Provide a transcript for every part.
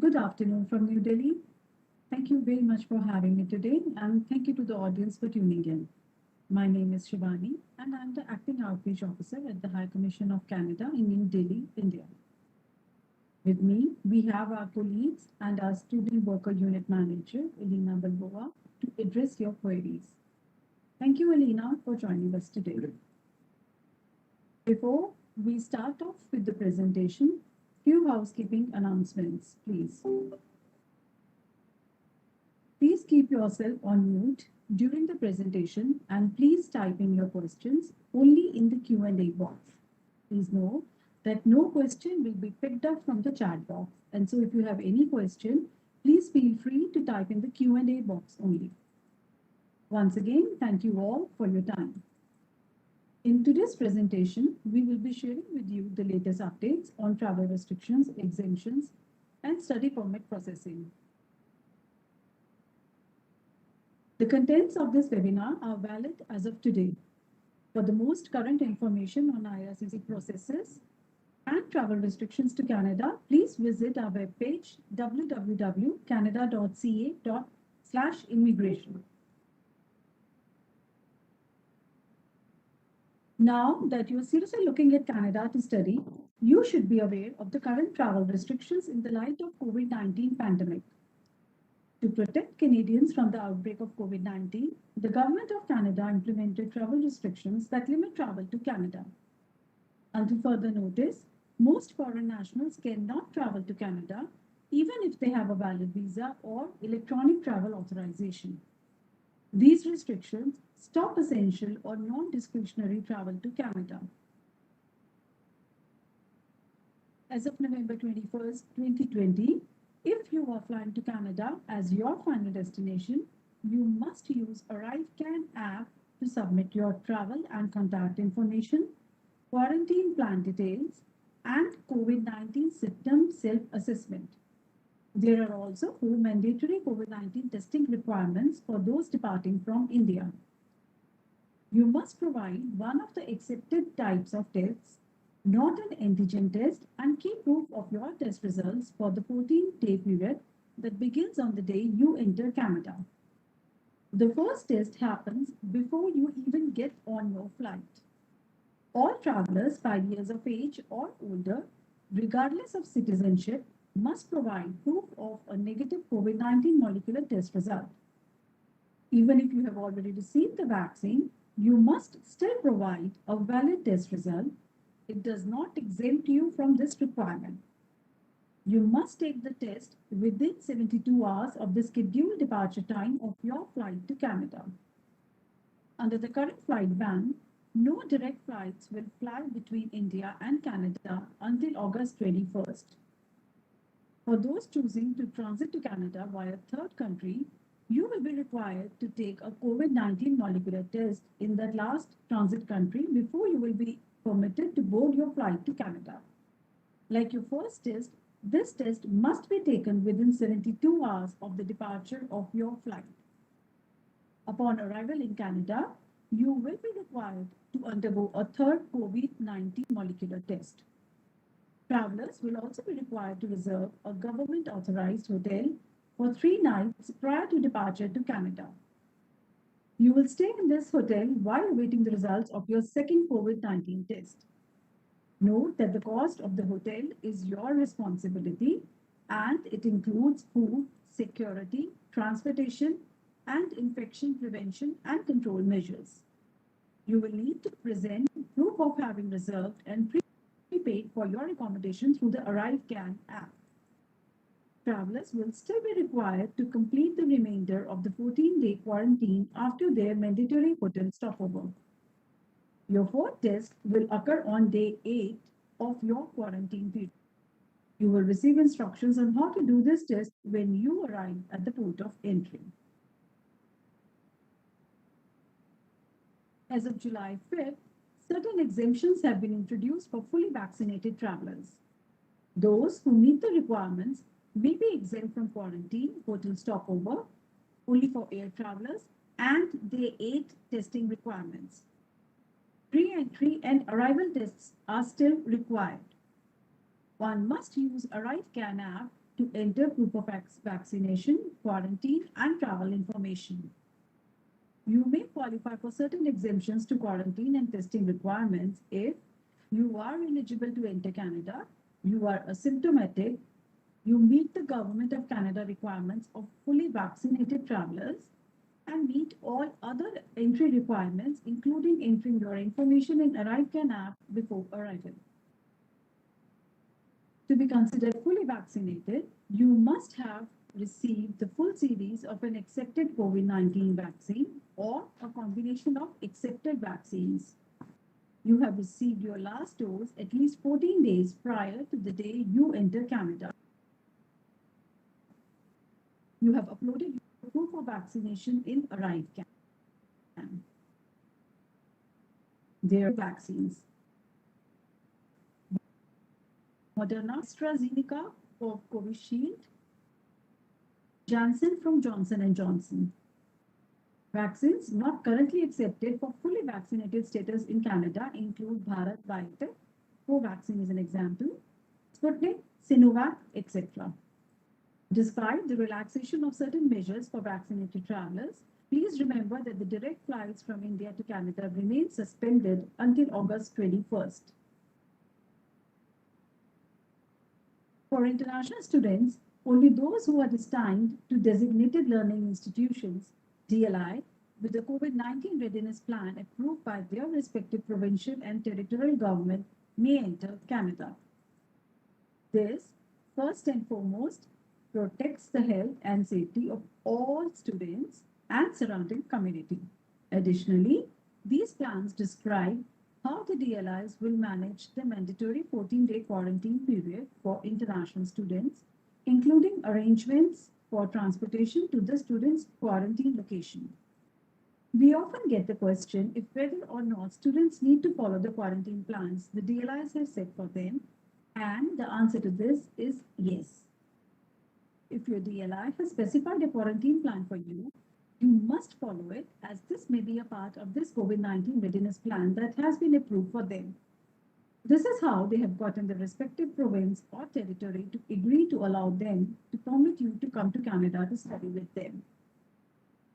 Good afternoon from New Delhi. Thank you very much for having me today, and thank you to the audience for tuning in. My name is Shivani, and I'm the Acting Outreach Officer at the High Commission of Canada in New Delhi, India. With me, we have our colleagues and our Student Worker Unit Manager, Elena Balboa, to address your queries. Thank you, Elena, for joining us today. Before we start off with the presentation, few housekeeping announcements, please. Please keep yourself on mute during the presentation and please type in your questions only in the Q&A box. Please know that no question will be picked up from the chat box. And so if you have any question, please feel free to type in the Q&A box only. Once again, thank you all for your time. In today's presentation, we will be sharing with you the latest updates on travel restrictions, exemptions, and study permit processing. The contents of this webinar are valid as of today. For the most current information on Ircc processes and travel restrictions to Canada, please visit our webpage www.canada.ca/immigration. Now that you're seriously looking at Canada to study, you should be aware of the current travel restrictions in the light of COVID-19 pandemic. To protect Canadians from the outbreak of COVID-19, the Government of Canada implemented travel restrictions that limit travel to Canada. Until further notice, most foreign nationals cannot travel to Canada, even if they have a valid visa or electronic travel authorization. These restrictions stop essential or non-discretionary travel to Canada. As of November 21st, 2020, if you are flying to Canada as your final destination, you must use ArriveCan app to submit your travel and contact information, quarantine plan details, and COVID-19 symptom self-assessment. There are also 4 mandatory COVID-19 testing requirements for those departing from India. You must provide one of the accepted types of tests, not an antigen test, and keep proof of your test results for the 14-day period that begins on the day you enter Canada. The first test happens before you even get on your flight. All travelers 5 years of age or older, regardless of citizenship, must provide proof of a negative COVID-19 molecular test result. Even if you have already received the vaccine, you must still provide a valid test result. It does not exempt you from this requirement. You must take the test within 72 hours of the scheduled departure time of your flight to Canada. Under the current flight ban, no direct flights will fly between India and Canada until August 21st. For those choosing to transit to Canada via third country, you will be required to take a COVID-19 molecular test in that last transit country before you will be permitted to board your flight to Canada. Like your first test, this test must be taken within 72 hours of the departure of your flight. Upon arrival in Canada, you will be required to undergo a third COVID-19 molecular test. Travelers will also be required to reserve a government-authorized hotel for 3 nights prior to departure to Canada. You will stay in this hotel while awaiting the results of your second COVID-19 test. Note that the cost of the hotel is your responsibility and it includes food, security, transportation, and infection prevention and control measures. You will need to present proof of having reserved and prepaid for your accommodation through the ArriveCan app. Travelers will still be required to complete the remainder of the 14-day quarantine after their mandatory hotel stopover. Your fourth test will occur on day 8 of your quarantine period. You will receive instructions on how to do this test when you arrive at the port of entry. As of July 5th, certain exemptions have been introduced for fully vaccinated travelers. Those who meet the requirements may be exempt from quarantine, hotel stopover, only for air travelers, and day 8 testing requirements. Pre-entry and arrival tests are still required. One must use ArriveCan app to enter proof of vaccination, quarantine, and travel information. You may qualify for certain exemptions to quarantine and testing requirements if you are eligible to enter Canada, you are asymptomatic, you meet the Government of Canada requirements of fully vaccinated travelers, and meet all other entry requirements, including entering your information in ArriveCan app before arrival. To be considered fully vaccinated, you must have received the full series of an accepted COVID-19 vaccine or a combination of accepted vaccines. You have received your last dose at least 14 days prior to the day you enter Canada. You have uploaded your proof of vaccination in ArriveCan. There are vaccines. Moderna, AstraZeneca for Covishield, Janssen from Johnson & Johnson. Vaccines not currently accepted for fully vaccinated status in Canada include Bharat Biotech, Covaxin is an example, Sputnik, Sinovac, etc. Despite the relaxation of certain measures for vaccinated travelers, please remember that the direct flights from India to Canada remain suspended until August 21st. For international students, only those who are destined to designated learning institutions, DLI, with the COVID-19 readiness plan approved by their respective provincial and territorial government may enter Canada. This, first and foremost, protects the health and safety of all students and surrounding community. Additionally, these plans describe how the DLIs will manage the mandatory 14-day quarantine period for international students, including arrangements for transportation to the student's quarantine location. We often get the question if whether or not students need to follow the quarantine plans the DLIs have set for them, and the answer to this is yes. If your DLI has specified a quarantine plan for you, you must follow it, as this may be a part of this COVID-19 readiness plan that has been approved for them. This is how they have gotten the respective province or territory to agree to allow them to permit you to come to Canada to study with them.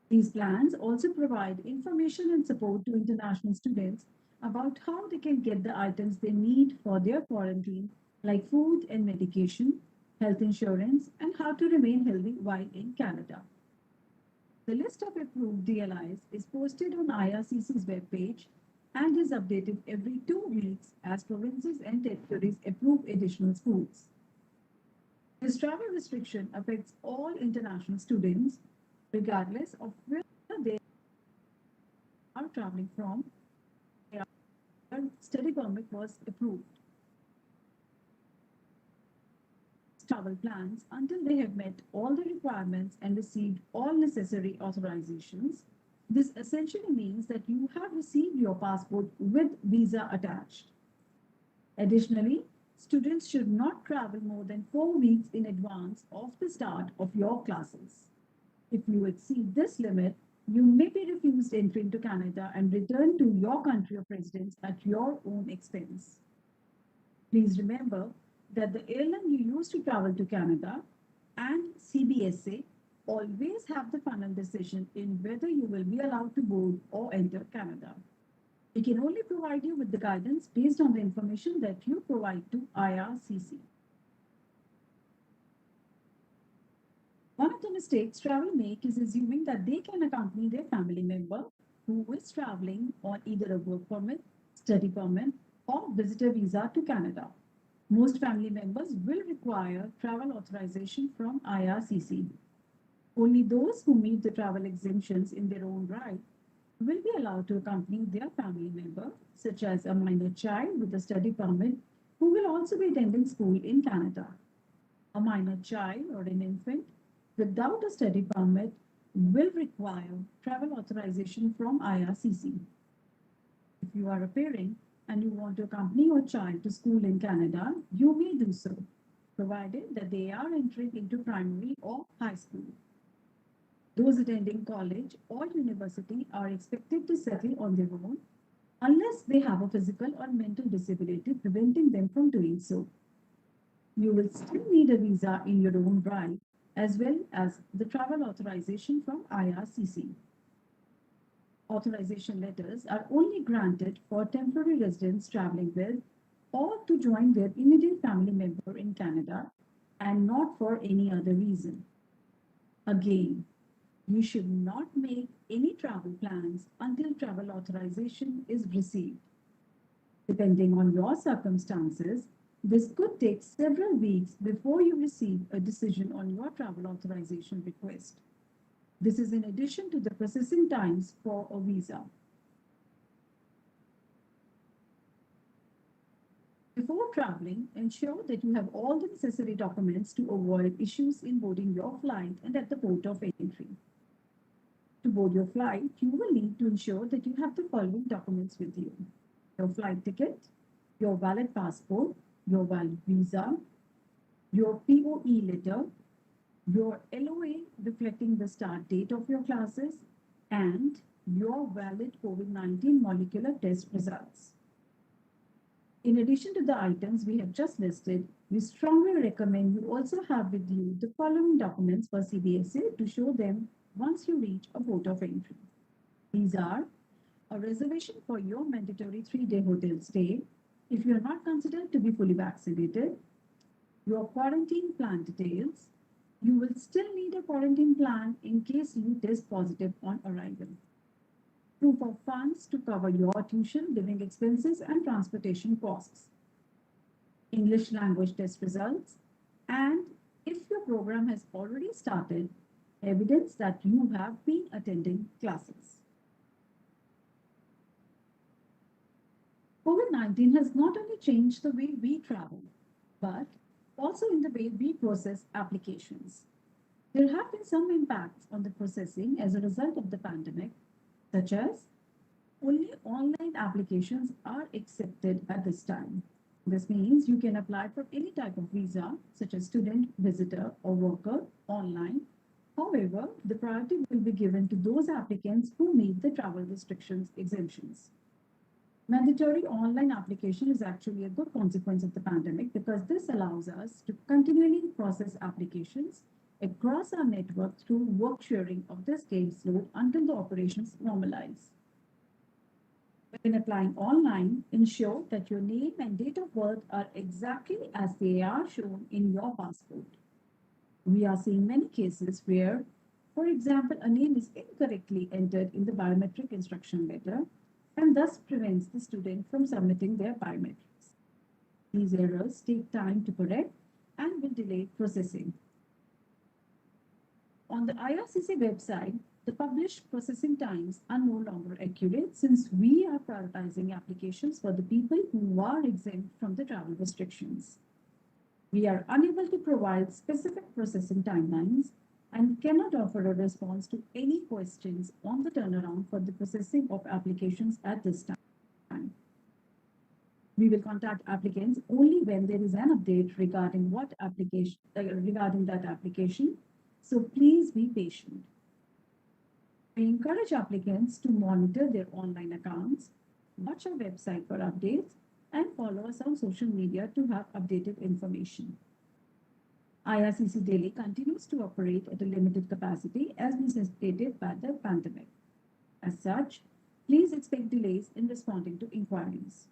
These plans also provide information and support to international students about how they can get the items they need for their quarantine, like food and medication, health insurance, and how to remain healthy while in Canada. The list of approved DLIs is posted on IRCC's webpage and is updated every 2 weeks as provinces and territories approve additional schools. This travel restriction affects all international students, regardless of where they are traveling from. Their study permit was approved. Travel plans until they have met all the requirements and received all necessary authorizations. This essentially means that you have received your passport with visa attached. Additionally, students should not travel more than 4 weeks in advance of the start of your classes. If you exceed this limit, you may be refused entry into Canada and return to your country of residence at your own expense. Please remember that the airline you use to travel to Canada and CBSA always have the final decision in whether you will be allowed to board or enter Canada. We can only provide you with the guidance based on the information that you provide to IRCC. One of the mistakes travel make is assuming that they can accompany their family member who is traveling on either a work permit, study permit, or visitor visa to Canada. Most family members will require travel authorization from IRCC. Only those who meet the travel exemptions in their own right will be allowed to accompany their family member, such as a minor child with a study permit who will also be attending school in Canada. A minor child or an infant without a study permit will require travel authorization from IRCC. If you are a parent and you want to accompany your child to school in Canada, you may do so, provided that they are entering into primary or high school. Those attending college or university are expected to settle on their own unless they have a physical or mental disability preventing them from doing so. You will still need a visa in your own right, as well as the travel authorization from IRCC. Authorization letters are only granted for temporary residents traveling with or to join their immediate family member in Canada and not for any other reason. Again, you should not make any travel plans until travel authorization is received. Depending on your circumstances, this could take several weeks before you receive a decision on your travel authorization request. This is in addition to the processing times for a visa. Before traveling, ensure that you have all the necessary documents to avoid issues in boarding your flight and at the port of entry. To board your flight, you will need to ensure that you have the following documents with you: your flight ticket, your valid passport, your valid visa, your POE letter, your LOA reflecting the start date of your classes, and your valid COVID-19 molecular test results. In addition to the items we have just listed, we strongly recommend you also have with you the following documents for CBSA to show them once you reach a port of entry. These are a reservation for your mandatory 3-day hotel stay if you are not considered to be fully vaccinated, your quarantine plan details. You will still need a quarantine plan in case you test positive on arrival. Proof of funds to cover your tuition, living expenses, and transportation costs. English language test results, and if your program has already started, evidence that you have been attending classes. COVID-19 has not only changed the way we travel, but also in the way we process applications. There have been some impacts on the processing as a result of the pandemic, such as only online applications are accepted at this time. This means you can apply for any type of visa, such as student, visitor, or worker, online. However, the priority will be given to those applicants who meet the travel restrictions exemptions. Mandatory online application is actually a good consequence of the pandemic because this allows us to continually process applications across our network through work sharing of this caseload until the operations normalize. When applying online, ensure that your name and date of birth are exactly as they are shown in your passport. We are seeing many cases where, for example, a name is incorrectly entered in the biometric instruction letter and thus prevents the student from submitting their biometrics. These errors take time to correct and will delay processing. On the IRCC website, the published processing times are no longer accurate since we are prioritizing applications for the people who are exempt from the travel restrictions. We are unable to provide specific processing timelines and cannot offer a response to any questions on the turnaround for the processing of applications at this time. We will contact applicants only when there is an update regarding regarding that application. So please be patient. We encourage applicants to monitor their online accounts, watch our website for updates, and follow us on social media to have updated information. IRCC Delhi continues to operate at a limited capacity as necessitated by the pandemic. As such, please expect delays in responding to inquiries.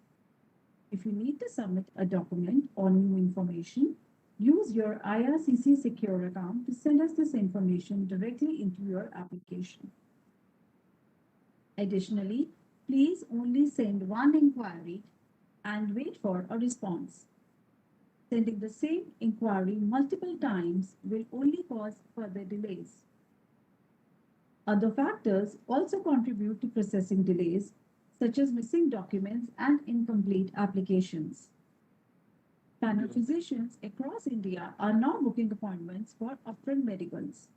If you need to submit a document or new information, use your IRCC secure account to send us this information directly into your application. Additionally, please only send one inquiry and wait for a response. Sending the same inquiry multiple times will only cause further delays. Other factors also contribute to processing delays, such as missing documents and incomplete applications. Panel physicians across India are now booking appointments for upfront medicals.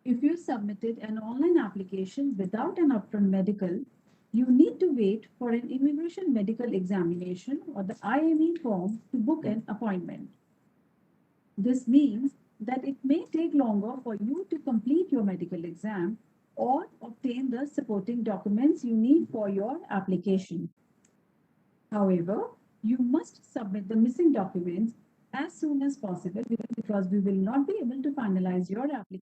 If you submitted an online application without an upfront medical, you need to wait for an immigration medical examination or the IME form to book an appointment. This means that it may take longer for you to complete your medical exam or obtain the supporting documents you need for your application. However, you must submit the missing documents as soon as possible because we will not be able to finalize your application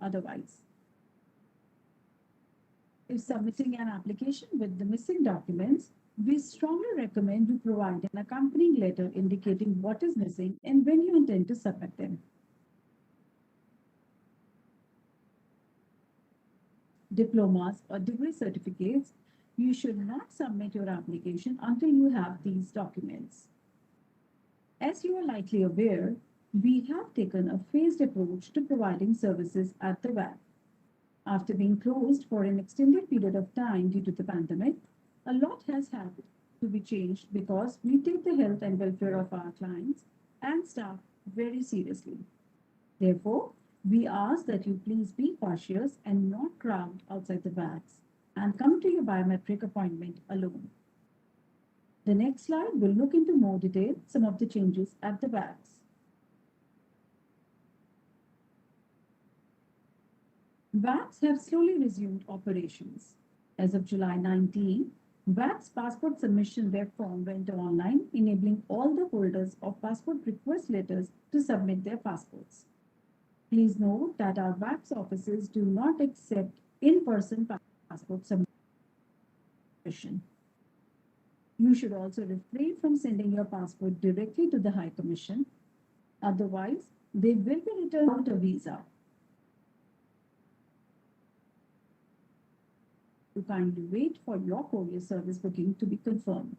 otherwise. If submitting an application with the missing documents, we strongly recommend you provide an accompanying letter indicating what is missing and when you intend to submit them. Diplomas or degree certificates, you should not submit your application until you have these documents. As you are likely aware, we have taken a phased approach to providing services at the VAC. After being closed for an extended period of time due to the pandemic, a lot has had to be changed because we take the health and welfare of our clients and staff very seriously. Therefore, we ask that you please be cautious and not crowd outside the VACs and come to your biometric appointment alone. The next slide will look into more detail some of the changes at the VACs. VACs have slowly resumed operations. As of July 19, VAC's passport submission web form went online, enabling all the holders of passport request letters to submit their passports. Please note that our VAC's offices do not accept in-person passport submission. You should also refrain from sending your passport directly to the High Commission. Otherwise, they will be returned without a visa. To kindly wait for your courier service booking to be confirmed.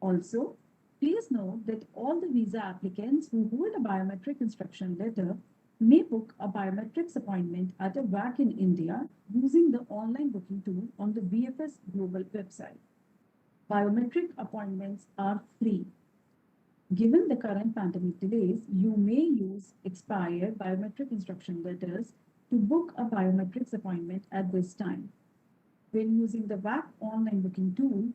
Also, please note that all the visa applicants who hold a biometric instruction letter may book a biometrics appointment at a VAC in India using the online booking tool on the VFS Global website. Biometric appointments are free. Given the current pandemic delays, you may use expired biometric instruction letters to book a biometrics appointment at this time. When using the VAC online booking tool,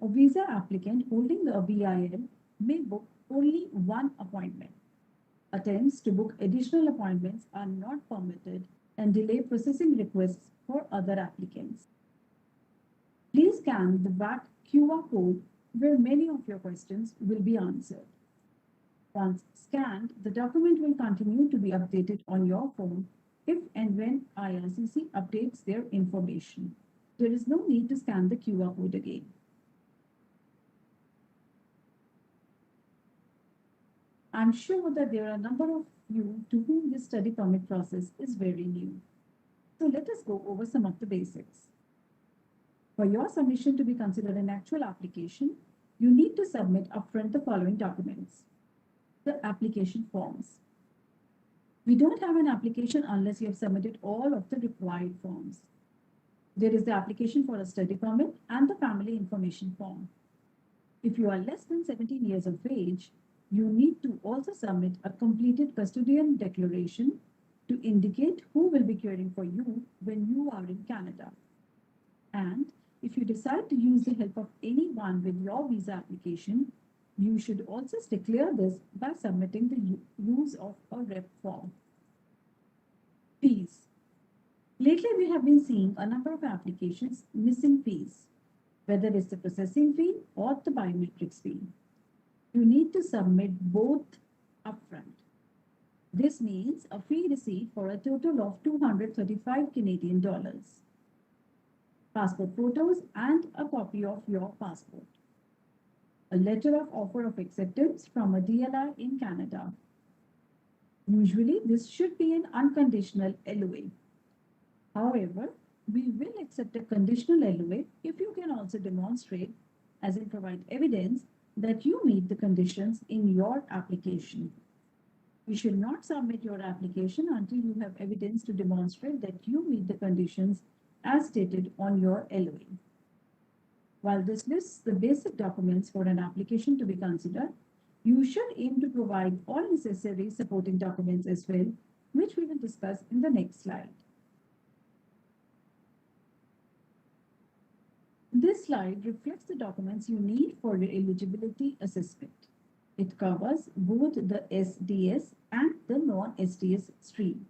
a visa applicant holding a VIL may book only one appointment. Attempts to book additional appointments are not permitted and delay processing requests for other applicants. Please scan the VAC QR code where many of your questions will be answered. Once scanned, the document will continue to be updated on your phone if and when IRCC updates their information. There is no need to scan the QR code again. I'm sure that there are a number of you to whom this study permit process is very new. So let us go over some of the basics. For your submission to be considered an actual application, you need to submit upfront the following documents. The application forms. We don't have an application unless you have submitted all of the required forms. There is the application for a study permit and the family information form. If you are less than 17 years of age, you need to also submit a completed custodian declaration to indicate who will be caring for you when you are in Canada. And if you decide to use the help of anyone with your visa application, you should also declare this by submitting the use of a rep form. Fees. Lately, we have been seeing a number of applications missing fees, whether it's the processing fee or the biometrics fee. You need to submit both upfront. This means a fee receipt for a total of 235 Canadian dollars, passport photos, and a copy of your passport, a letter of offer of acceptance from a DLR in Canada. Usually, this should be an unconditional LOA. However, we will accept a conditional LOA if you can also demonstrate, as in provide evidence, that you meet the conditions in your application. You should not submit your application until you have evidence to demonstrate that you meet the conditions as stated on your LOA. While this lists the basic documents for an application to be considered, you should aim to provide all necessary supporting documents as well, which we will discuss in the next slide. This slide reflects the documents you need for your eligibility assessment. It covers both the SDS and the non-SDS stream.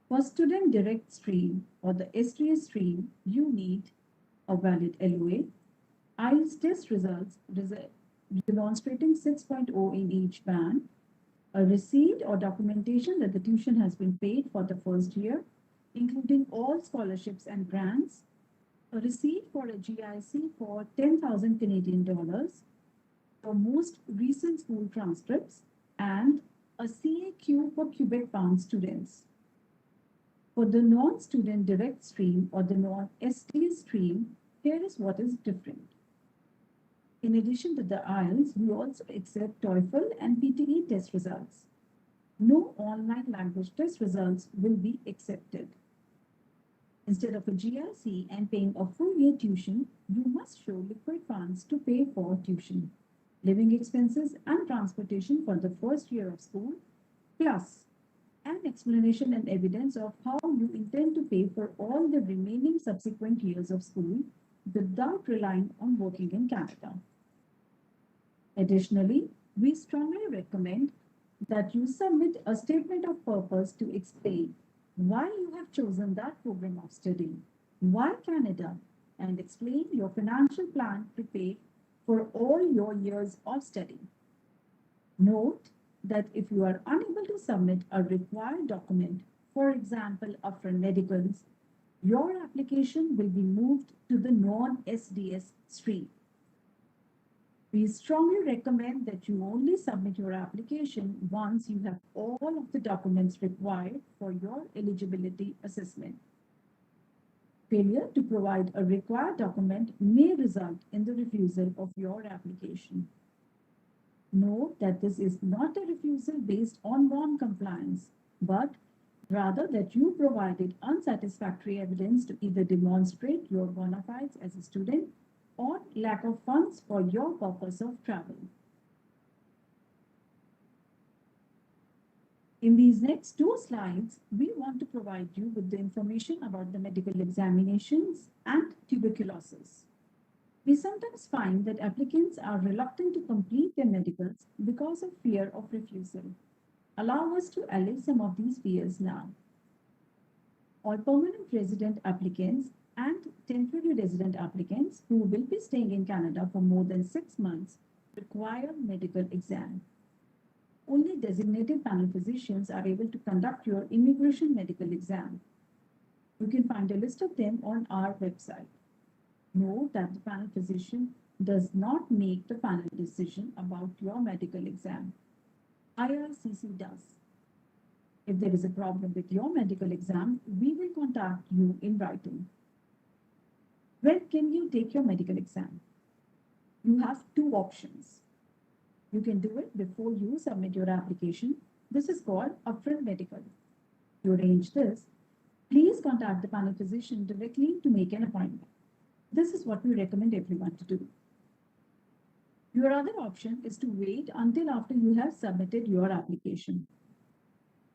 For student direct stream or the SDS stream, you need a valid LOA, IELTS test results, demonstrating 6.0 in each band, a receipt or documentation that the tuition has been paid for the first year, including all scholarships and grants, a receipt for a GIC for 10,000 Canadian dollars, for most recent school transcripts, and a CAQ for cubic pound students. For the non-student direct stream or the non-ST stream, here is what is different. In addition to the IELTS, we also accept TOEFL and PTE test results. No online language test results will be accepted. Instead of a GIC and paying a full year tuition, you must show liquid funds to pay for tuition, living expenses, and transportation for the first year of school, plus an explanation and evidence of how you intend to pay for all the remaining subsequent years of school without relying on working in Canada. Additionally, we strongly recommend that you submit a statement of purpose to explain why you have chosen that program of study, why Canada, and explain your financial plan to pay for all your years of study. Note that if you are unable to submit a required document, for example, upfront medicals, your application will be moved to the non-SDS stream. We strongly recommend that you only submit your application once you have all of the documents required for your eligibility assessment. Failure to provide a required document may result in the refusal of your application. Note that this is not a refusal based on non-compliance, but rather that you provided unsatisfactory evidence to either demonstrate your bona fides as a student or lack of funds for your purpose of travel. In these next two slides, we want to provide you with the information about the medical examinations and tuberculosis. We sometimes find that applicants are reluctant to complete their medicals because of fear of refusal. Allow us to allay some of these fears now. All permanent resident applicants and temporary resident applicants who will be staying in Canada for more than 6 months require medical exam. Only designated panel physicians are able to conduct your immigration medical exam. You can find a list of them on our website. Note that the panel physician does not make the final decision about your medical exam. Ircc does. If there is a problem with your medical exam, we will contact you in writing. When can you take your medical exam? You have two options. You can do it before you submit your application. This is called upfront medical. To arrange this, please contact the panel physician directly to make an appointment. This is what we recommend everyone to do. Your other option is to wait until after you have submitted your application.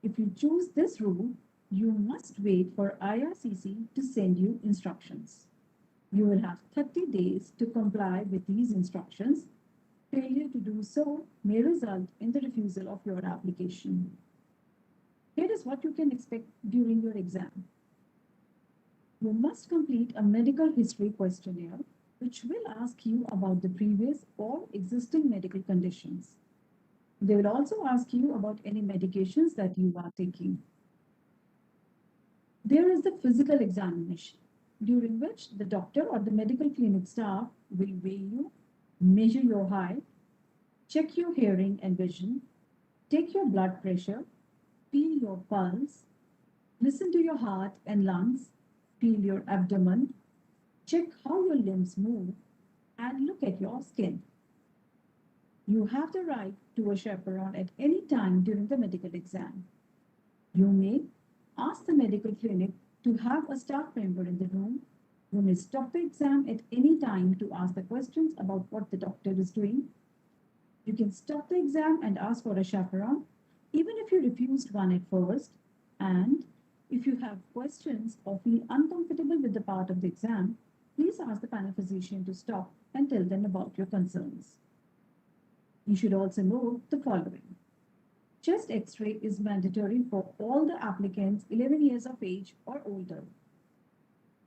If you choose this route, you must wait for Ircc to send you instructions. You will have 30 days to comply with these instructions. Failure to do so may result in the refusal of your application. Here is what you can expect during your exam. You must complete a medical history questionnaire, which will ask you about the previous or existing medical conditions. They will also ask you about any medications that you are taking. There is the physical examination, during which the doctor or the medical clinic staff will weigh you, measure your height, check your hearing and vision, take your blood pressure, feel your pulse, listen to your heart and lungs, feel your abdomen, check how your limbs move, and look at your skin. You have the right to a chaperone at any time during the medical exam. You may ask the medical clinic to have a staff member in the room. You may stop the exam at any time to ask the questions about what the doctor is doing. You can stop the exam and ask for a chaperone, even if you refused one at first. And if you have questions or feel uncomfortable with the part of the exam, please ask the panel physician to stop and tell them about your concerns. You should also note the following. Chest X-ray is mandatory for all the applicants 11 years of age or older.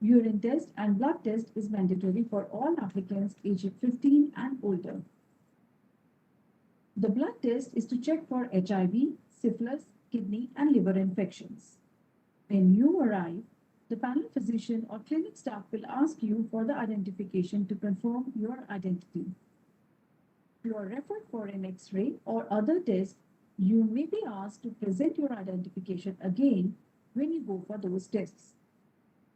Urine test and blood test is mandatory for all applicants aged 15 and older. The blood test is to check for HIV, syphilis, kidney, and liver infections. When you arrive, the panel physician or clinic staff will ask you for the identification to confirm your identity. If you are referred for an X-ray or other test, you may be asked to present your identification again when you go for those tests.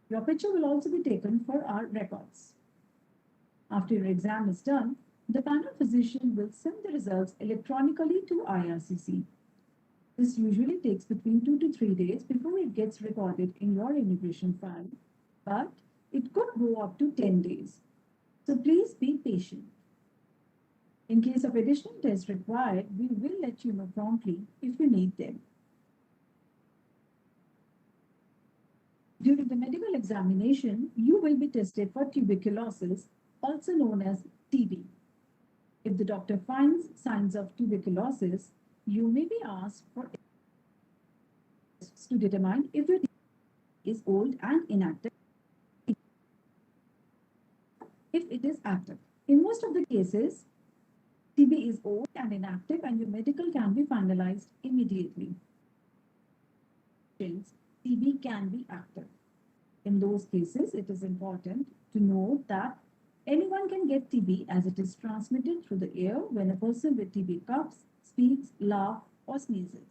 Your picture will also be taken for our records. After your exam is done, the panel physician will send the results electronically to IRCC. This usually takes between 2 to 3 days before it gets recorded in your immigration file, but it could go up to 10 days. So please be patient. In case of additional tests required, we will let you know promptly if you need them. During the medical examination, you will be tested for tuberculosis, also known as TB. If the doctor finds signs of tuberculosis, you may be asked for tests to determine if your TB is old and inactive. If it is active. In most of the cases, TB is old and inactive and your medical can be finalized immediately. TB can be active. In those cases, it is important to note that anyone can get TB as it is transmitted through the air when a person with TB coughs, speaks, laughs, or sneezes.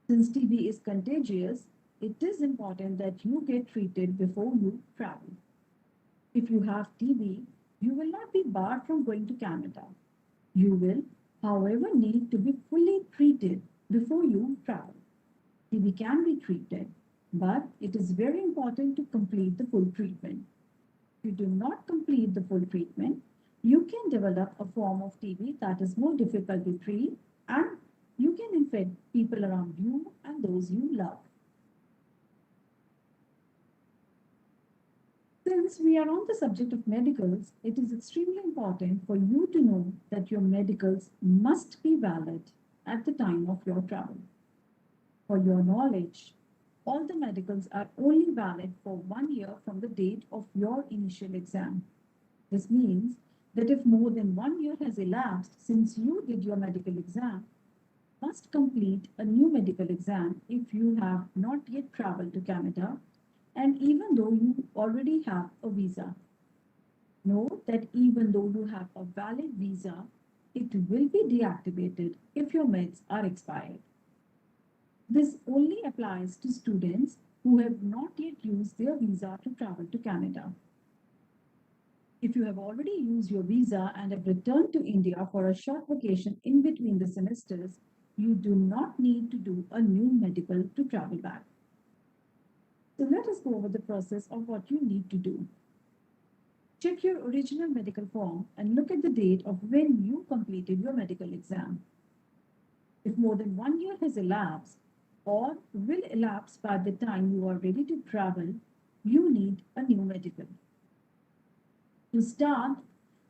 Since TB is contagious, it is important that you get treated before you travel. If you have TB, you will not be barred from going to Canada. You will, however, need to be fully treated before you travel. TB can be treated, but it is very important to complete the full treatment. If you do not complete the full treatment, you can develop a form of TB that is more difficult to treat and you can infect people around you and those you love. Since we are on the subject of medicals, it is extremely important for you to know that your medicals must be valid at the time of your travel. For your knowledge, all the medicals are only valid for 1 year from the date of your initial exam. This means that if more than 1 year has elapsed since you did your medical exam, you must complete a new medical exam if you have not yet traveled to Canada and even though you already have a visa. Note that even though you have a valid visa, it will be deactivated if your meds are expired. This only applies to students who have not yet used their visa to travel to Canada. If you have already used your visa and have returned to India for a short vacation in between the semesters, you do not need to do a new medical to travel back. So let us go over the process of what you need to do. Check your original medical form and look at the date of when you completed your medical exam. If more than 1 year has elapsed, or will elapse by the time you are ready to travel, you need a new medical. To start,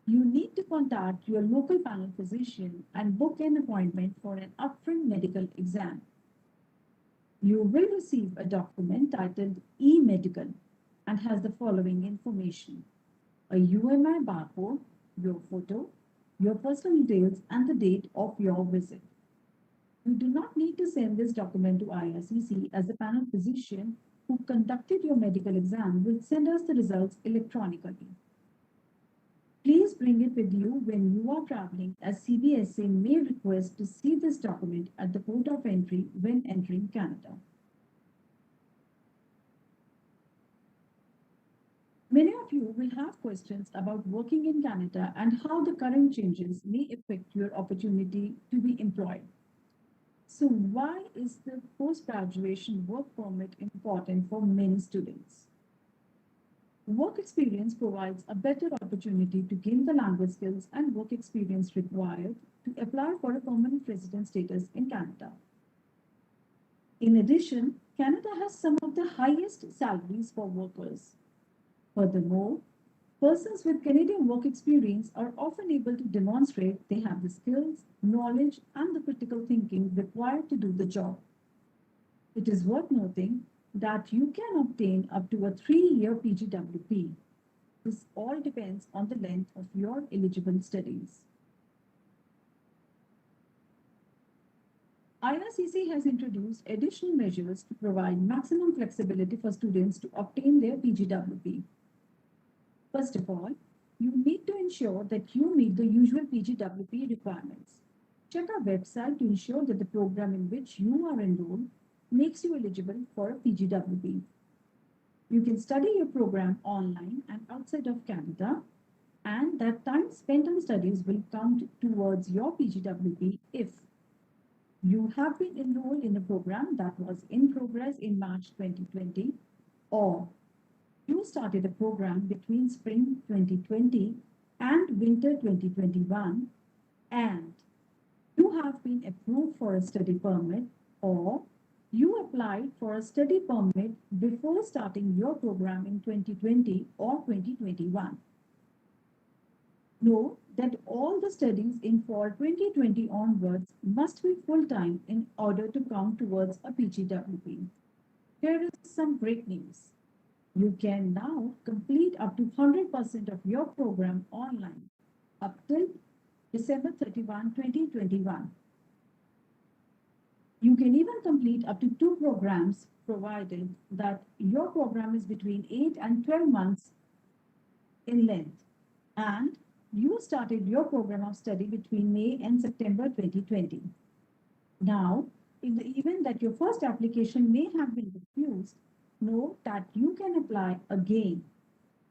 you need to contact your local panel physician and book an appointment for an upfront medical exam. You will receive a document titled e-medical and has the following information: a UMI barcode, your photo, your personal details, and the date of your visit. You do not need to send this document to IRCC as the panel physician who conducted your medical exam will send us the results electronically. Please bring it with you when you are traveling as CBSA may request to see this document at the port of entry when entering Canada. Many of you will have questions about working in Canada and how the current changes may affect your opportunity to be employed. So why is the post-graduation work permit important for many students? Work experience provides a better opportunity to gain the language skills and work experience required to apply for a permanent resident status in Canada. In addition, Canada has some of the highest salaries for workers. Furthermore, persons with Canadian work experience are often able to demonstrate they have the skills, knowledge, and the critical thinking required to do the job. It is worth noting that you can obtain up to a 3-year PGWP. This all depends on the length of your eligible studies. IRCC has introduced additional measures to provide maximum flexibility for students to obtain their PGWP. First of all, you need to ensure that you meet the usual PGWP requirements. Check our website to ensure that the program in which you are enrolled makes you eligible for a PGWP. You can study your program online and outside of Canada, and that time spent on studies will count towards your PGWP if you have been enrolled in a program that was in progress in March 2020, or you started a program between spring 2020 and winter 2021, and you have been approved for a study permit, or you applied for a study permit before starting your program in 2020 or 2021. Note that all the studies in fall 2020 onwards must be full-time in order to count towards a PGWP. Here is some great news. You can now complete up to 100% of your program online up till December 31, 2021. You can even complete up to 2 programs provided that your program is between 8 and 12 months in length, and you started your program of study between May and September 2020. Now, in the event that your first application may have been refused, know that you can apply again.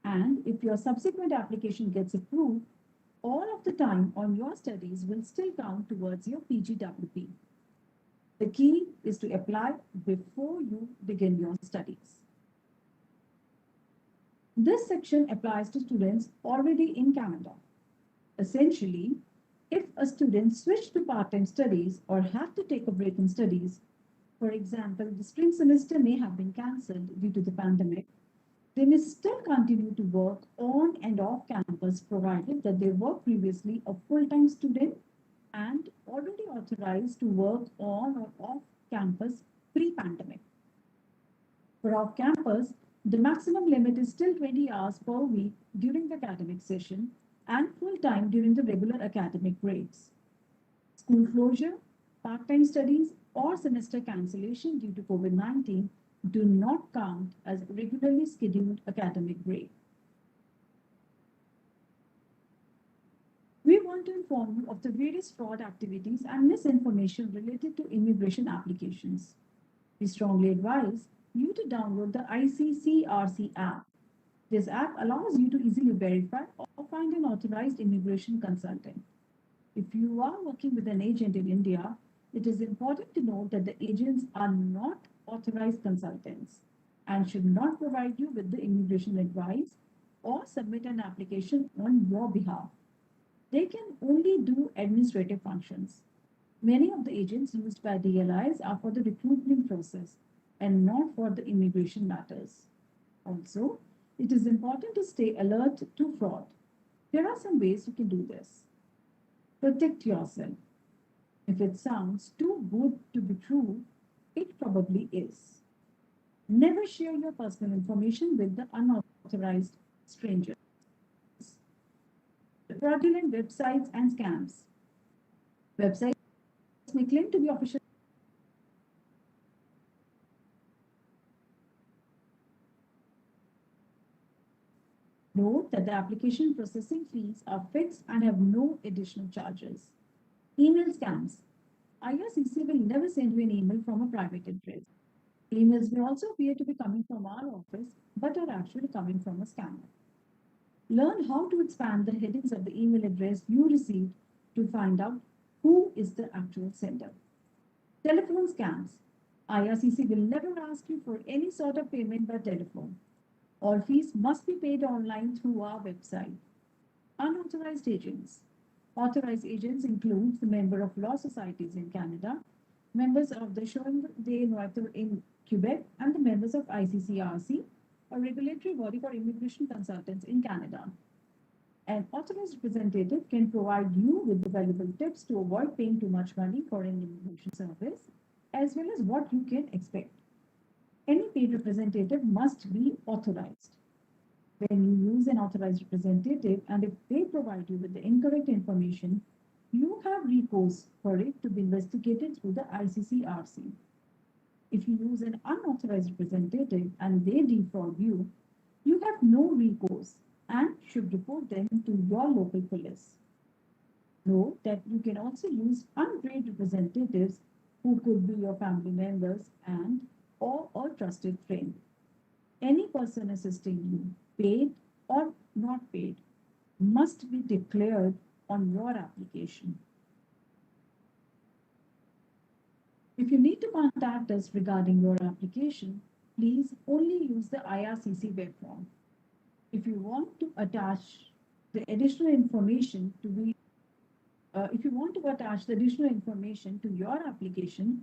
And if your subsequent application gets approved, all of the time on your studies will still count towards your PGWP. The key is to apply before you begin your studies. This section applies to students already in Canada. Essentially, if a student switched to part-time studies or had to take a break in studies, for example, the spring semester may have been cancelled due to the pandemic, they may still continue to work on and off campus provided that they were previously a full-time student and already authorized to work on or off campus pre-pandemic. For off campus, the maximum limit is still 20 hours per week during the academic session and full-time during the regular academic breaks. School closure, part-time studies, or semester cancellation due to COVID-19 do not count as regularly scheduled academic break. We want to inform you of the various fraud activities and misinformation related to immigration applications. We strongly advise you to download the ICCRC app. This app allows you to easily verify or find an authorized immigration consultant. If you are working with an agent in India, it is important to note that the agents are not authorized consultants and should not provide you with the immigration advice or submit an application on your behalf. They can only do administrative functions. Many of the agents used by DLIs are for the recruitment process and not for the immigration matters. Also, it is important to stay alert to fraud. Here are some ways you can do this. Protect yourself. If it sounds too good to be true, it probably is. Never share your personal information with the unauthorized strangers. Fraudulent websites and scams. Websites may claim to be official. Note that the application processing fees are fixed and have no additional charges. Email scams. IRCC will never send you an email from a private address. Emails may also appear to be coming from our office, but are actually coming from a scammer. Learn how to expand the headings of the email address you received to find out who is the actual sender. Telephone scams. IRCC will never ask you for any sort of payment by telephone. All fees must be paid online through our website. Unauthorized agents. Authorized agents include the member of law societies in Canada, members of the Chambre des Notaires in Quebec, and the members of ICCRC, a regulatory body for immigration consultants in Canada. An authorized representative can provide you with the valuable tips to avoid paying too much money for an immigration service, as well as what you can expect. Any paid representative must be authorized. When you use an authorized representative and if they provide you with the incorrect information, you have recourse for it to be investigated through the ICCRC. If you use an unauthorized representative and they defraud you, you have no recourse and should report them to your local police. Know that you can also use unpaid representatives who could be your family members and or a trusted friend. Any person assisting you, paid or not paid, must be declared on your application. If you need to contact us regarding your application, please only use the IRCC web form. If you want to attach the additional information to be if you want to attach the additional information to your application,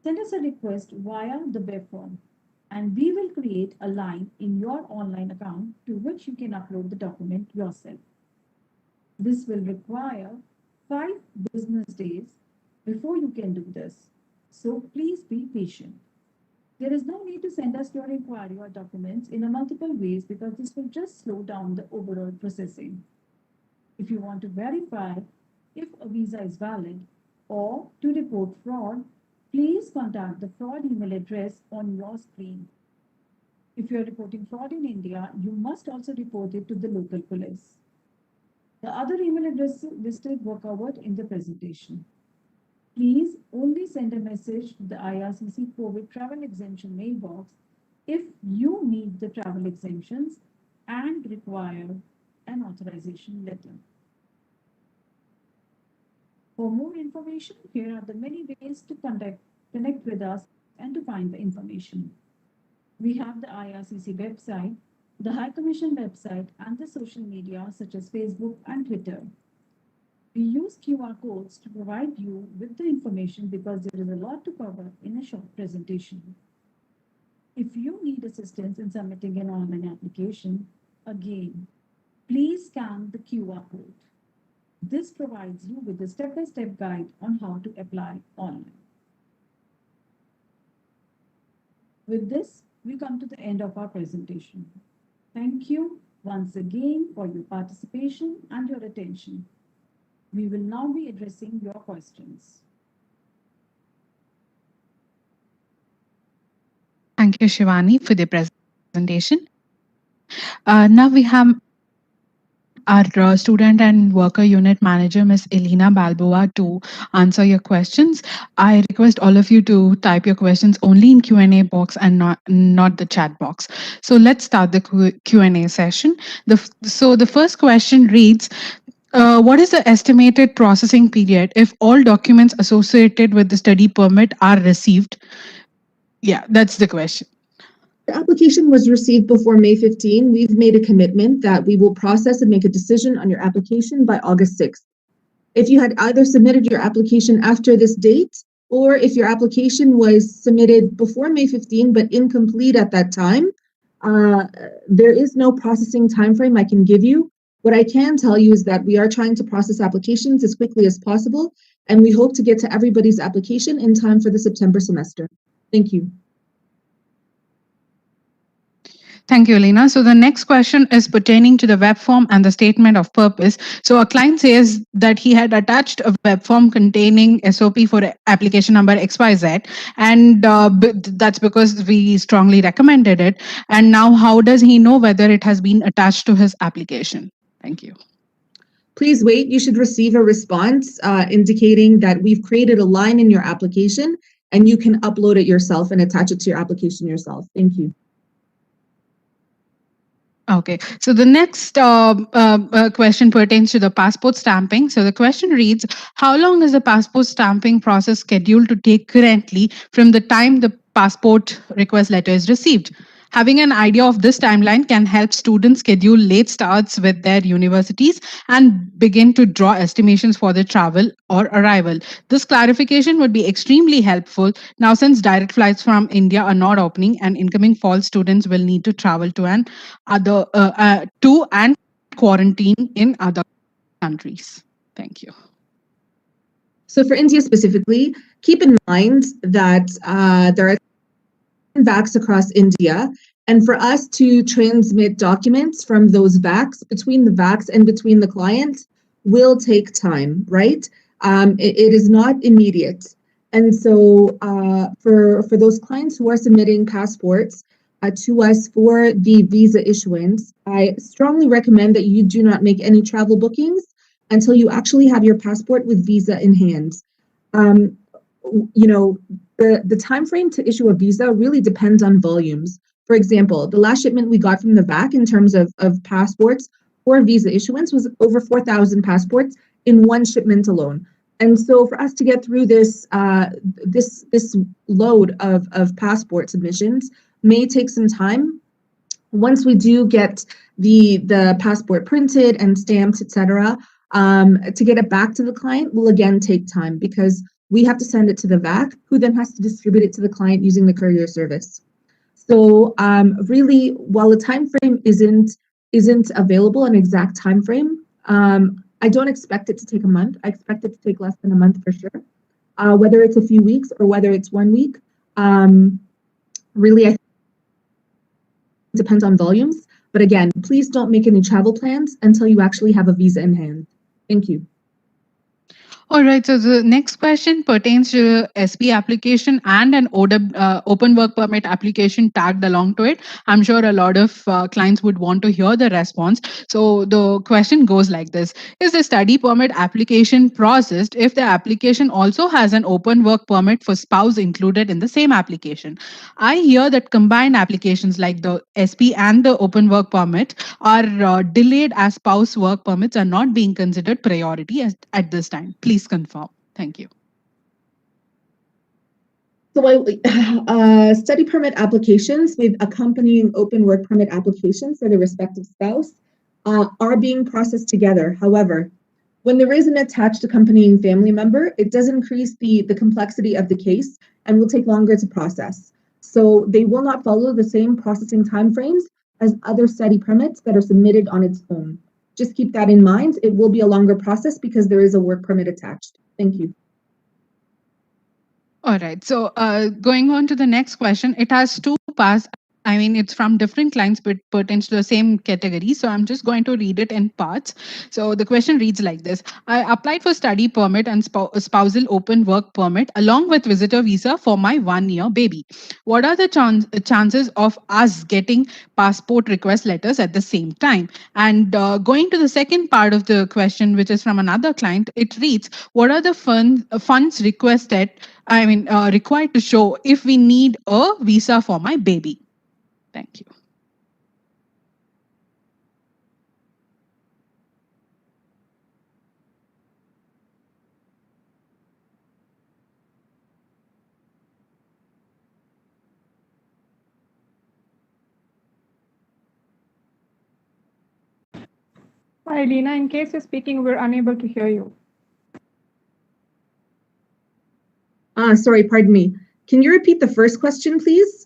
send us a request via the web form and we will create a line in your online account to which you can upload the document yourself. This will require 5 business days before you can do this. So please be patient. There is no need to send us your inquiry or documents in a multiple ways because this will just slow down the overall processing. If you want to verify if a visa is valid or to report fraud, please contact the fraud email address on your screen. If you are reporting fraud in India, you must also report it to the local police. The other email addresses listed were covered in the presentation. Please only send a message to the IRCC COVID travel exemption mailbox if you meet the travel exemptions and require an authorization letter. For more information, here are the many ways to connect with us and to find the information. We have the IRCC website, the High Commission website, and the social media such as Facebook and Twitter. We use QR codes to provide you with the information because there is a lot to cover in a short presentation. If you need assistance in submitting an online application, again, please scan the QR code. This provides you with a step-by-step guide on how to apply online. With this, we come to the end of our presentation. Thank you once again for your participation and your attention. We will now be addressing your questions. Thank you, Shivani, for the presentation. Now we have our student and worker unit manager, Ms. Elena Balboa, to answer your questions. I request all of you to type your questions only in Q&A box and not the chat box. So let's start the Q&A session. So the first question reads, what is the estimated processing period if all documents associated with the study permit are received? Yeah, that's the question. The application was received before May 15. We've made a commitment that we will process and make a decision on your application by August 6th. If you had either submitted your application after this date, or if your application was submitted before May 15 but incomplete at that time, there is no processing timeframe I can give you. What I can tell you is that we are trying to process applications as quickly as possible, and we hope to get to everybody's application in time for the September semester. Thank you. Thank you, Elena. So the next question is pertaining to the web form and the statement of purpose. So a client says that he had attached a web form containing SOP for application number XYZ, and that's because we strongly recommended it. And now how does he know whether it has been attached to his application? Thank you. Please wait. You should receive a response indicating that we've created a line in your application and you can upload it yourself and attach it to your application yourself. Thank you. Okay, so the next question pertains to the passport stamping. So the question reads, how long is the passport stamping process scheduled to take currently from the time the passport request letter is received? Having an idea of this timeline can help students schedule late starts with their universities and begin to draw estimations for their travel or arrival. This clarification would be extremely helpful now since direct flights from India are not opening and incoming fall students will need to travel to and quarantine in other countries. Thank you. So for India specifically, keep in mind that there are VACs across India, and for us to transmit documents from those VACs between the VACs and between the clients will take time, right? It is not immediate. And so for those clients who are submitting passports to us for the visa issuance, I strongly recommend that you do not make any travel bookings until you actually have your passport with visa in hand. You know, the time frame to issue a visa really depends on volumes. For example, the last shipment we got from the VAC in terms of passports for visa issuance was over 4,000 passports in one shipment alone. And so for us to get through this this load of passport submissions may take some time. Once we do get the passport printed and stamped, etc., to get it back to the client will again take time because we have to send it to the VAC, who then has to distribute it to the client using the courier service. So really, while the time frame isn't available, an exact time frame, I don't expect it to take a month. I expect it to take less than a month for sure. Whether it's a few weeks or whether it's 1 week, really, I think it depends on volumes. But again, please don't make any travel plans until you actually have a visa in hand. Thank you. All right. So the next question pertains to SP application and an open work permit application tagged along to it. I'm sure a lot of clients would want to hear the response. So the question goes like this: is the study permit application processed if the application also has an open work permit for spouse included in the same application? I hear that combined applications like the SP and the open work permit are delayed as spouse work permits are not being considered priority at this time. Please confirm. Thank you. So study permit applications with accompanying open work permit applications for the respective spouse are being processed together. However, when there is an attached accompanying family member, it does increase the complexity of the case and will take longer to process. So they will not follow the same processing timeframes as other study permits that are submitted on its own. Just keep that in mind. It will be a longer process because there is a work permit attached. Thank you. All right. So going on to the next question, it has two parts. I mean, it's from different clients, but pertains to the same category. So I'm just going to read it in parts. So the question reads like this: I applied for study permit and spousal open work permit along with visitor visa for my 1-year baby. What are the chances of us getting passport request letters at the same time? And going to the second part of the question, which is from another client, it reads: what are the funds requested? Required to show if we need a visa for my baby? Thank you. Hi, Lena. In case you're speaking, we're unable to hear you. Sorry, pardon me. Can you repeat the first question, please?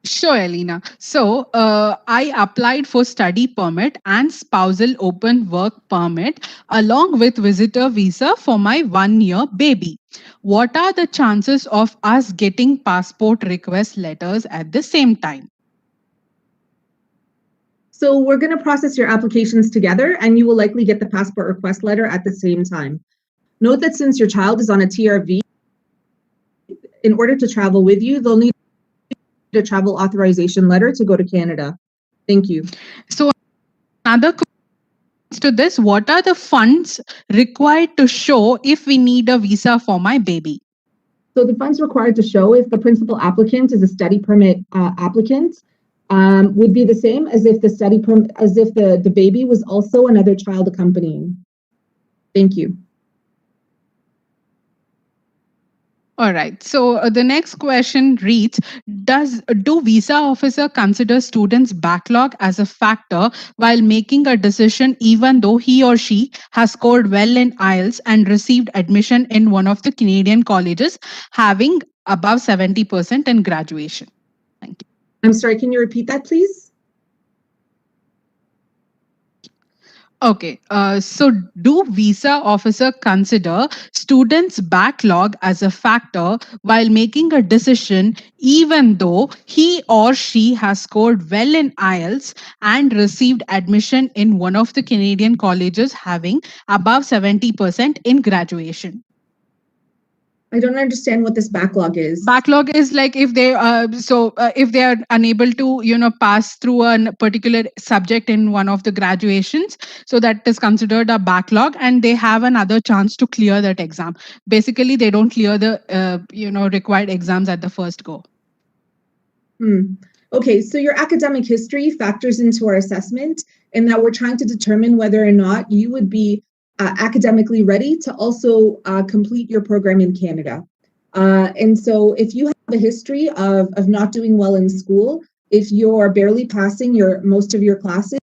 Sure, Elena. So I applied for study permit and spousal open work permit along with visitor visa for my 1-year baby. What are the chances of us getting passport request letters at the same time? So we're going to process your applications together and you will likely get the passport request letter at the same time. Note that since your child is on a TRV, in order to travel with you, they'll need a travel authorization letter to go to Canada. Thank you. So another question to this: what are the funds required to show if we need a visa for my baby? So the funds required to show if the principal applicant is a study permit applicant would be the same as if the baby was also another child accompanying. Thank you. All right. So the next question reads: do visa officer consider students' backlog as a factor while making a decision, even though he or she has scored well in IELTS and received admission in one of the Canadian colleges, having above 70% in graduation? Thank you. I'm sorry. Can you repeat that, please? Okay, so do visa officer consider students' backlog as a factor while making a decision, even though he or she has scored well in IELTS and received admission in one of the Canadian colleges having above 70% in graduation? I don't understand what this backlog is. Backlog is like if they if they are unable to pass through a particular subject in one of the graduations, so that is considered a backlog and they have another chance to clear that exam. Basically they don't clear the required exams at the first go. Okay, so your academic history factors into our assessment, in that we're trying to determine whether or not you would be academically ready to also complete your program in Canada. And so if you have a history of not doing well in school, if you're barely passing most of your classes,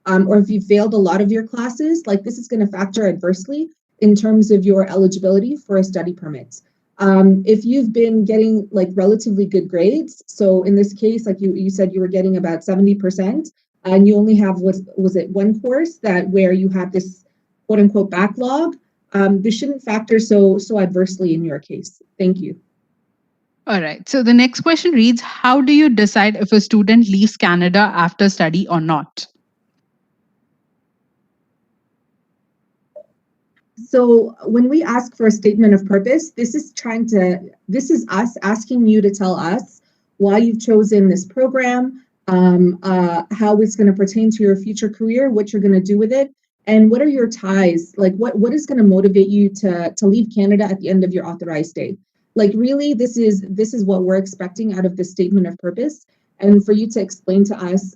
or if you failed a lot of your classes, like this is going to factor adversely in terms of your eligibility for a study permit. If you've been getting like relatively good grades, so in this case, like you said you were getting about 70%, and you only have was it one course that where you have this quote unquote backlog, this shouldn't factor so adversely in your case. Thank you. All right, so the next question reads, how do you decide if a student leaves Canada after study or not? So when we ask for a statement of purpose, this is us asking you to tell us why you've chosen this program, how it's going to pertain to your future career, what you're going to do with it, and what are your ties? Like what is going to motivate you to leave Canada at the end of your authorized stay? Like really, this is what we're expecting out of this statement of purpose, and for you to explain to us,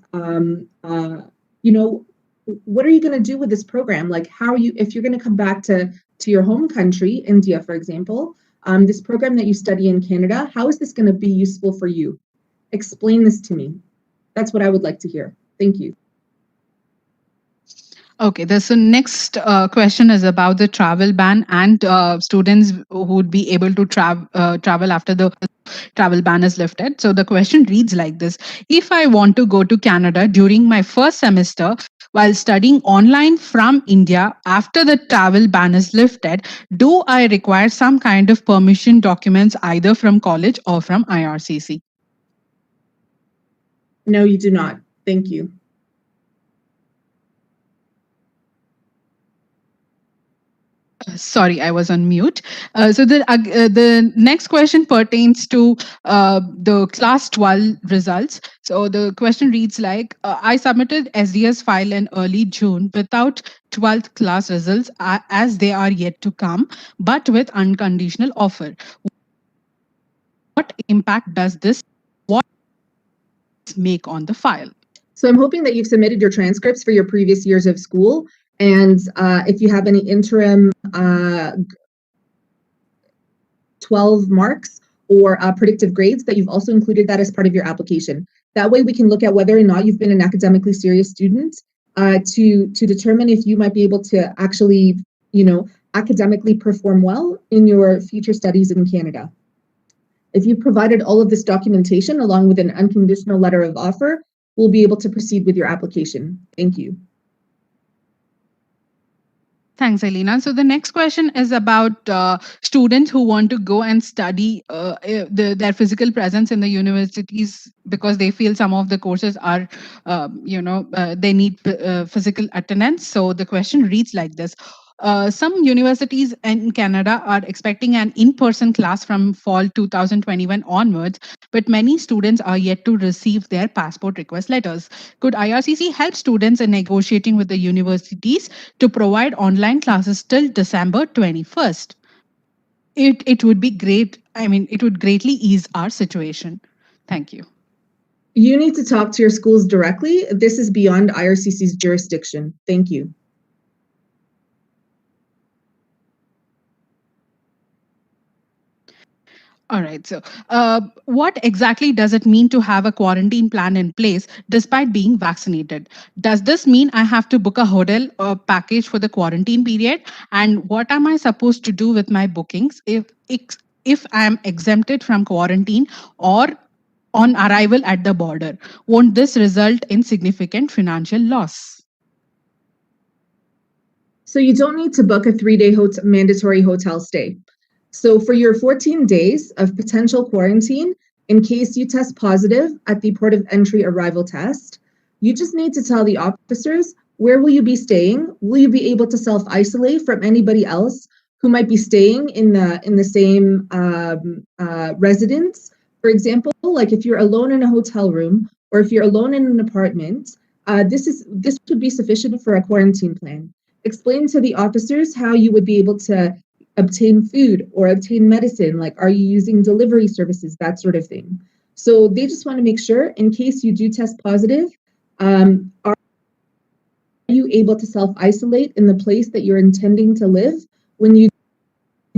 what are you going to do with this program? Like, how are you, if you're going to come back to your home country, India, for example, this program that you study in Canada, how is this going to be useful for you? Explain this to me. That's what I would like to hear. Thank you. Okay, the next question is about the travel ban and students who would be able to travel after the travel ban is lifted. So the question reads like this: if I want to go to Canada during my first semester while studying online from India after the travel ban is lifted, do I require some kind of permission documents either from college or from IRCC? No, you do not. Thank you. Sorry, I was on mute. So the next question pertains to the class 12 results. So the question reads like, I submitted SDS file in early June without 12th class results as they are yet to come, but with unconditional offer. What impact does this make on the file? So I'm hoping that you've submitted your transcripts for your previous years of school. And if you have any interim 12 marks or predictive grades, that you've also included that as part of your application. That way we can look at whether or not you've been an academically serious student to determine if you might be able to actually, academically perform well in your future studies in Canada. If you've provided all of this documentation along with an unconditional letter of offer, we'll be able to proceed with your application. Thank you. Thanks, Elena. So the next question is about students who want to go and study their physical presence in the universities because they feel some of the courses are, they need physical attendance. So the question reads like this. Some universities in Canada are expecting an in-person class from fall 2021 onwards, but many students are yet to receive their passport request letters. Could IRCC help students in negotiating with the universities to provide online classes till December 21st? It would be great. I mean, it would greatly ease our situation. Thank you. You need to talk to your schools directly. This is beyond IRCC's jurisdiction. Thank you. All right. So, what exactly does it mean to have a quarantine plan in place despite being vaccinated? Does this mean I have to book a hotel or package for the quarantine period? And what am I supposed to do with my bookings if I am exempted from quarantine or on arrival at the border? Won't this result in significant financial loss? So you don't need to book a 3-day mandatory hotel stay. So for your 14 days of potential quarantine, in case you test positive at the port of entry arrival test, you just need to tell the officers, where will you be staying? Will you be able to self-isolate from anybody else who might be staying in the same residence? For example, like if you're alone in a hotel room or if you're alone in an apartment, this would be sufficient for a quarantine plan. Explain to the officers how you would be able to obtain food or obtain medicine, like are you using delivery services, that sort of thing. So they just want to make sure, in case you do test positive, are you able to self-isolate in the place that you're intending to live when you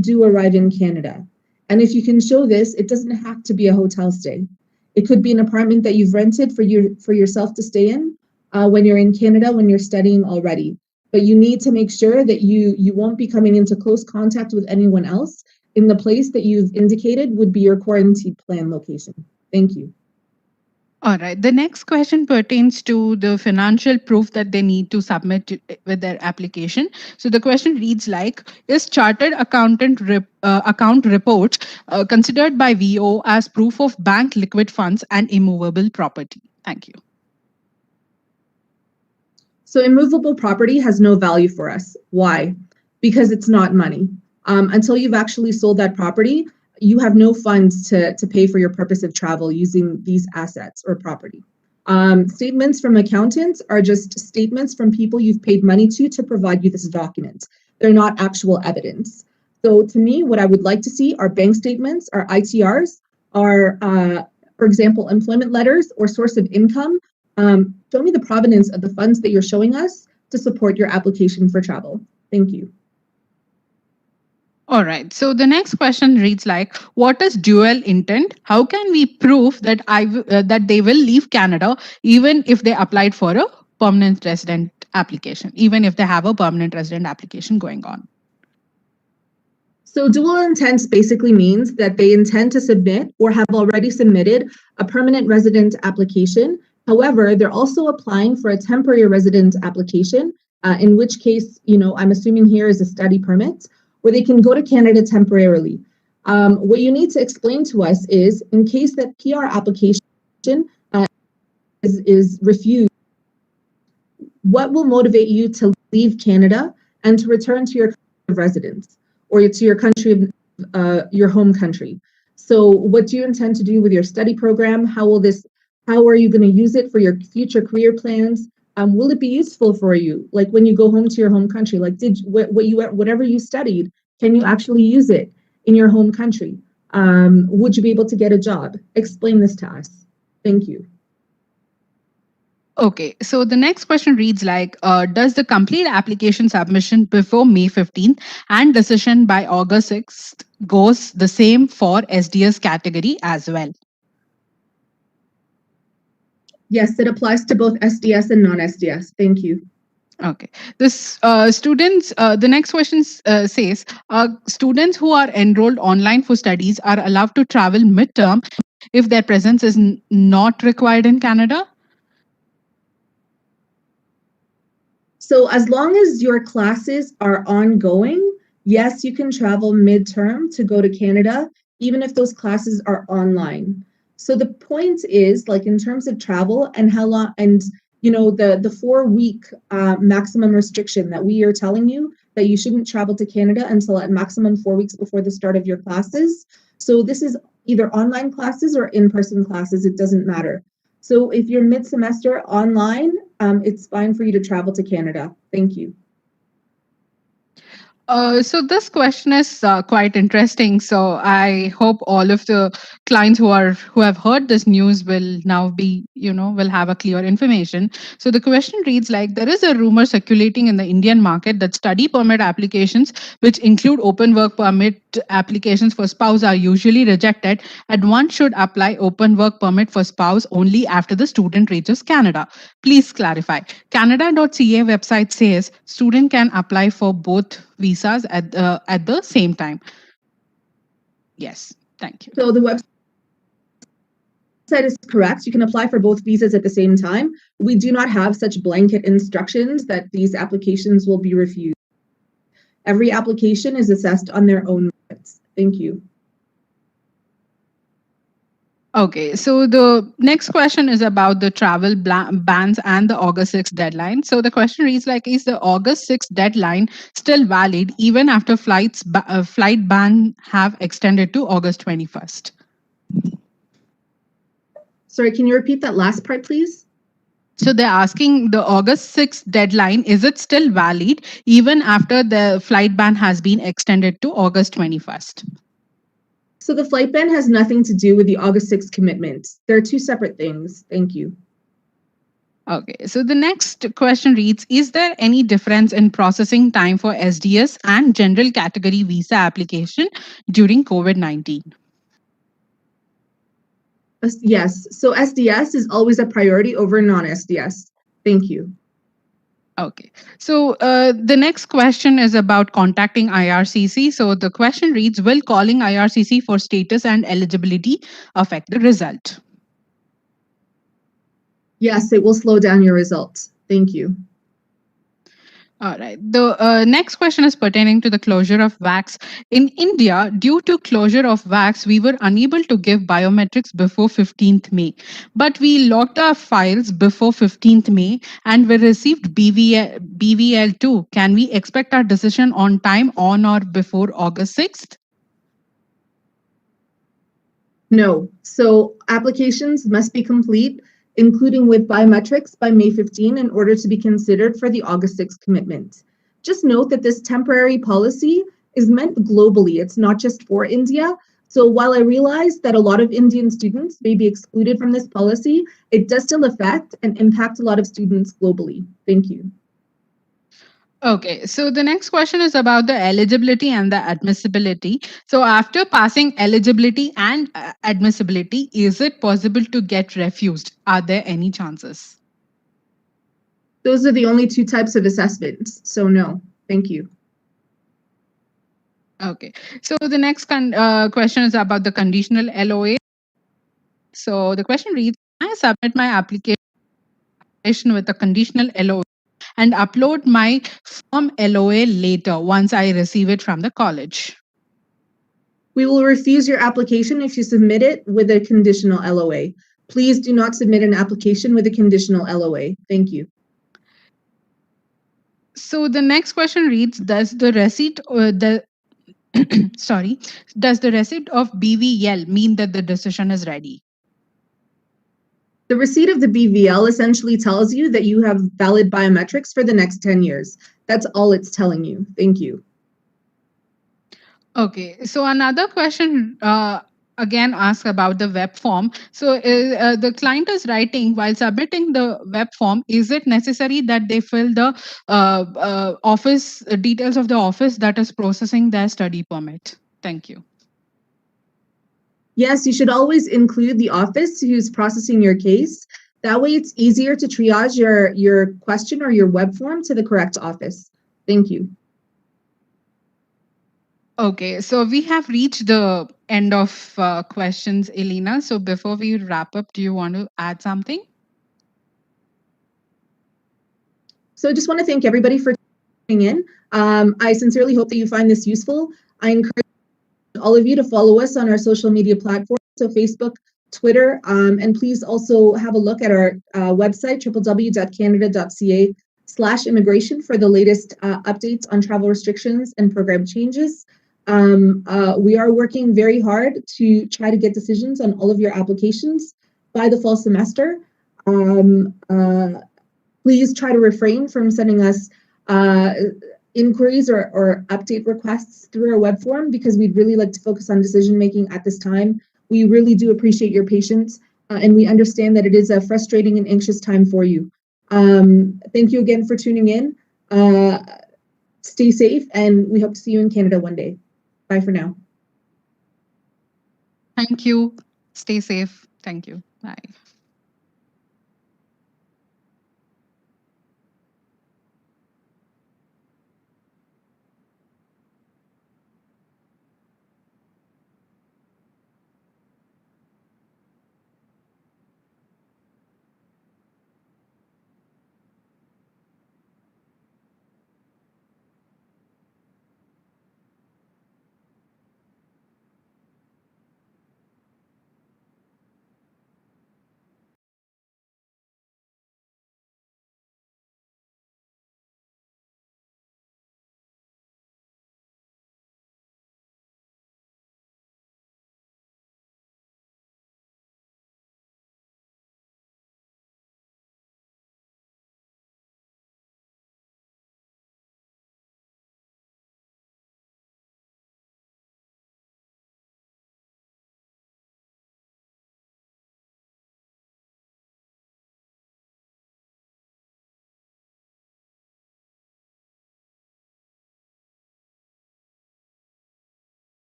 do arrive in Canada? And if you can show this, it doesn't have to be a hotel stay. It could be an apartment that you've rented for yourself to stay in when you're in Canada, when you're studying already. But you need to make sure that you won't be coming into close contact with anyone else in the place that you've indicated would be your quarantine plan location. Thank you. All right. The next question pertains to the financial proof that they need to submit with their application. So the question reads like, is chartered accountant account reports considered by VO as proof of bank liquid funds and immovable property? Thank you. So immovable property has no value for us. Why? Because it's not money. Until you've actually sold that property, you have no funds to pay for your purpose of travel using these assets or property. Statements from accountants are just statements from people you've paid money to provide you this document. They're not actual evidence. So to me, what I would like to see are bank statements, are ITRs, are, for example, employment letters or source of income. Show me the provenance of the funds that you're showing us to support your application for travel. Thank you. All right. So the next question reads like, what is dual intent? How can we prove that that they will leave Canada even if they applied for a permanent resident application, even if they have a permanent resident application going on? So dual intent basically means that they intend to submit or have already submitted a permanent resident application. However, they're also applying for a temporary resident application, in which case, I'm assuming here is a study permit, where they can go to Canada temporarily. What you need to explain to us is, in case that PR application is refused, what will motivate you to leave Canada and to return to your residence or to your country, your home country? So what do you intend to do with your study program? How are you going to use it for your future career plans? Will it be useful for you? Like when you go home to your home country, like whatever you studied, can you actually use it in your home country? Would you be able to get a job? Explain this to us. Thank you. Okay, so the next question reads like, does the complete application submission before May 15th and decision by August 6th goes the same for SDS category as well? Yes, it applies to both SDS and non-SDS. Thank you. Okay. This the next question says, students who are enrolled online for studies are allowed to travel midterm if their presence is not required in Canada? So as long as your classes are ongoing, yes, you can travel midterm to go to Canada, even if those classes are online. So the point is, like in terms of travel and how long, and the 4-week maximum restriction that we are telling you that you shouldn't travel to Canada until at maximum 4 weeks before the start of your classes. So this is either online classes or in-person classes, it doesn't matter. So if you're mid-semester online, it's fine for you to travel to Canada. Thank you. So this question is quite interesting. So I hope all of the clients who have heard this news will now will have a clear information. So the question reads like, there is a rumor circulating in the Indian market that study permit applications, which include open work permit applications for spouse, are usually rejected, and one should apply open work permit for spouse only after the student reaches Canada. Please clarify. Canada.ca website says student can apply for both visas at the same time. Yes, thank you. So the website is correct. You can apply for both visas at the same time. We do not have such blanket instructions that these applications will be refused. Every application is assessed on their own merits. Thank you. Okay, so the next question is about the travel bans and the August 6th deadline. So the question reads like, is the August 6th deadline still valid even after flight ban have extended to August 21st? Sorry, can you repeat that last part, please? So they're asking the August 6th deadline, is it still valid even after the flight ban has been extended to August 21st? So the flight ban has nothing to do with the August 6th commitment. They're two separate things. Thank you. Okay, so the next question reads, is there any difference in processing time for SDS and general category visa application during COVID-19? Yes, so SDS is always a priority over non-SDS. Thank you. Okay, so the next question is about contacting IRCC. So the question reads, will calling IRCC for status and eligibility affect the result? Yes, it will slow down your results. Thank you. All right. The next question is pertaining to the closure of VAX. In India, due to closure of VAX, we were unable to give biometrics before 15th May. But we locked our files before 15th May and we received BVL too. Can we expect our decision on time on or before August 6th? No, so applications must be complete, including with biometrics by May 15 in order to be considered for the August 6 commitment. Just note that this temporary policy is meant globally. It's not just for India. So while I realize that a lot of Indian students may be excluded from this policy, it does still affect and impact a lot of students globally. Thank you. Okay, so the next question is about the eligibility and the admissibility. So after passing eligibility and admissibility, is it possible to get refused? Are there any chances? Those are the only two types of assessments. So no, thank you. Okay, so the next question is about the conditional LOA. So the question reads, I submit my application with a conditional LOA and upload my form LOA later once I receive it from the college. We will refuse your application if you submit it with a conditional LOA. Please do not submit an application with a conditional LOA. Thank you. So the next question reads, does the receipt does the receipt of BVL mean that the decision is ready? The receipt of the BVL essentially tells you that you have valid biometrics for the next 10 years. That's all it's telling you. Thank you. Okay, so another question again asks about the web form. So the client is writing, while submitting the web form, is it necessary that they fill the office details of the office that is processing their study permit? Thank you. Yes, you should always include the office who's processing your case. That way it's easier to triage your question or your web form to the correct office. Thank you. Okay, so we have reached the end of questions, Elena. So before we wrap up, do you want to add something? So I just want to thank everybody for tuning in. I sincerely hope that you find this useful. I encourage all of you to follow us on our social media platforms, so Facebook, Twitter, and please also have a look at our website, www.canada.ca/immigration for the latest updates on travel restrictions and program changes. We are working very hard to try to get decisions on all of your applications by the fall semester. Please try to refrain from sending us inquiries or update requests through our web form because we'd really like to focus on decision making at this time. We really do appreciate your patience and we understand that it is a frustrating and anxious time for you. Thank you again for tuning in. Stay safe and we hope to see you in Canada one day. Bye for now. Thank you. Stay safe. Thank you. Bye.